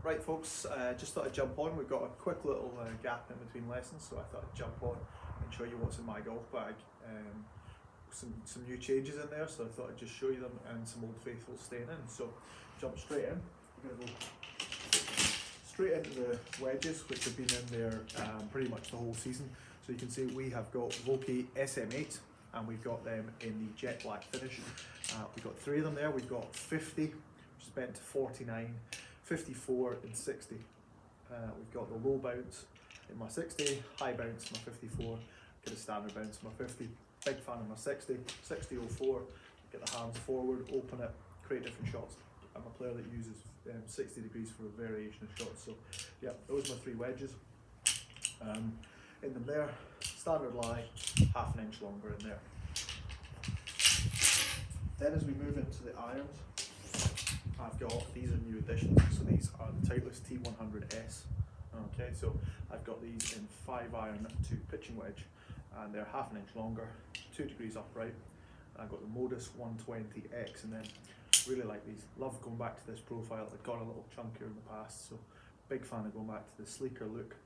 Right folks, just thought I'd jump on. We've got a quick little gap in between lessons, so I thought I'd jump on and show you what's in my golf bag. Some new changes in there, so I thought I'd just show you them, and some Old Faithful staying in. So jump straight in. We're going to go straight into the wedges, which have been in there pretty much the whole season. So you can see we have got Vokey SM8 and we've got them in the jet black finish. We've got three of them there. We've got 50, which is bent to 49, 54 and 60. We've got the low bounce in my 60, high bounce in my 54, get a standard bounce in my 50. Big fan of my 60, 60-04, get the hands forward, open it, create different shots. I'm a player that uses 60 degrees for a variation of shots. So yeah, those are my three wedges. In them there, standard lie, half an inch longer in there. Then as we move into the irons, I've got, these are new additions, so these are the Titleist T100S. Okay, so I've got these in 5-iron to pitching wedge, and they're half an inch longer, 2 degrees upright. I've got the Modus 120X, and then really like these. Love going back to this profile. I've got a little chunkier in the past, so big fan of going back to the sleeker look,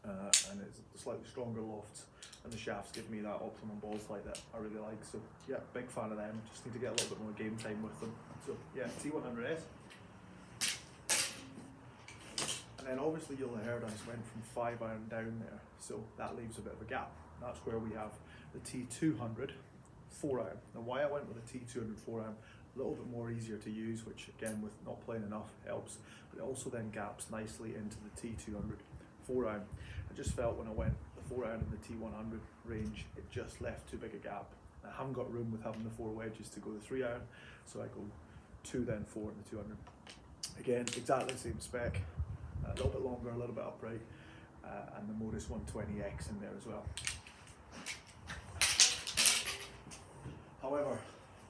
and it's slightly stronger lofts, and the shafts give me that optimum ball flight that I really like. So yeah, big fan of them. Just need to get a little bit more game time with them. So yeah, T100S. And then obviously you'll have heard I just went from 5-iron down there, so that leaves a bit of a gap. That's where we have the T200 4-iron. Now why I went with the T200 4-iron, a little bit more easier to use, which again with not playing enough helps, but it also then gaps nicely into the T200 4-iron. I just felt when I went the 4-iron in the T100 range, it just left too big a gap. I haven't got room with having the 4 wedges to go the 3-iron, so I go 2 then 4 in the 200. Again, exactly the same spec, a little bit longer, a little bit upright, and the Modus 120X in there as well. However,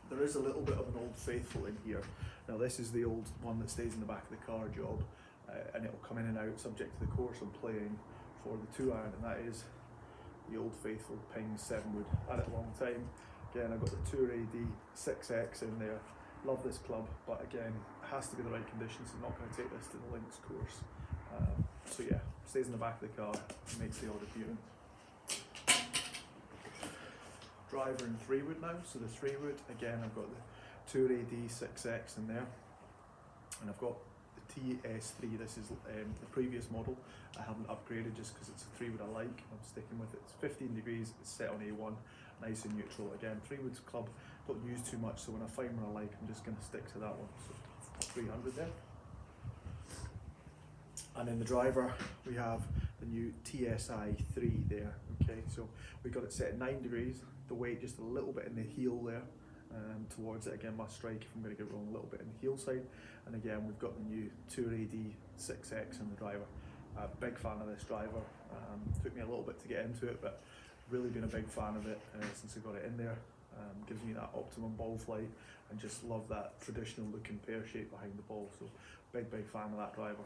there is a little bit of an Old Faithful in here. Now this is the old one that stays in the back of the car job, and it will come in and out subject to the course I'm playing for the 2-iron, and that is the Old Faithful Ping 7-wood. Had it a long time. Again, I've got the Tour AD 6X in there. Love this club, but again, it has to be the right conditions. I'm not going to take this to the links course. So yeah, stays in the back of the car, makes the odd appearance. Driver in 3-wood now, so the 3-wood, again I've got the Tour AD 6X in there, and I've got the TS3, this is the previous model. I haven't upgraded just because it's a 3-wood I like, I'm sticking with it. It's 15 degrees, it's set on A1, nice and neutral. Again, 3-wood's club, don't use too much, so when I find one I like, I'm just going to stick to that one. So 300 there. And in the driver, we have the new TSI3 there. Okay, so we got it set at 9 degrees, the weight just a little bit in the heel there, towards it. Again, my strike, if I'm going to get wrong, a little bit in the heel side. And again, we've got the new Tour AD 6X in the driver. Big fan of this driver. Took me a little bit to get into it, but really been a big fan of it since I got it in there. Gives me that optimum ball flight, and just love that traditional looking pear shape behind the ball. So big fan of that driver.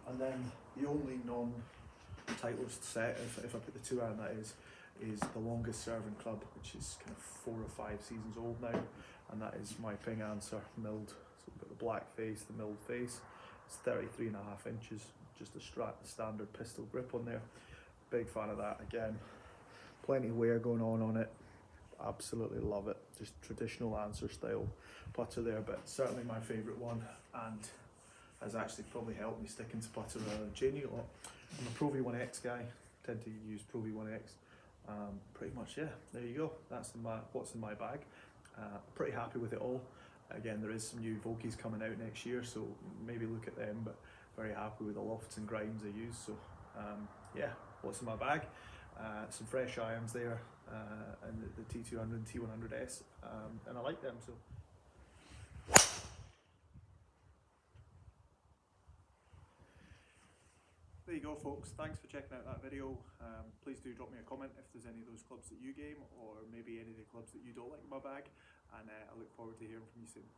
And then the only non-Titleist set, if I put the 2-iron, that is the longest serving club, which is kind of 4 or 5 seasons old now, and that is my Ping Answer milled. So we've got the black face, the milled face. It's 33.5 inches, just a standard pistol grip on there. Big fan of that. Again, plenty of wear going on it. Absolutely love it. Just traditional Answer style putter there, but certainly my favourite one, and has actually probably helped me stick into putter rather than changing a lot. I'm a Pro V1X guy, tend to use Pro V1X. Pretty much, yeah, there you go. That's what's in my bag. Pretty happy with it all. Again, there is some new Vokeys coming out next year, so maybe look at them, but very happy with the lofts and grinds I use. So yeah, what's in my bag? Some fresh irons there, and the T200 and T100S, and I like them. So there you go folks, thanks for checking out that video. Please do drop me a comment if there's any of those clubs that you game, or maybe any of the clubs that you don't like in my bag, and I look forward to hearing from you soon.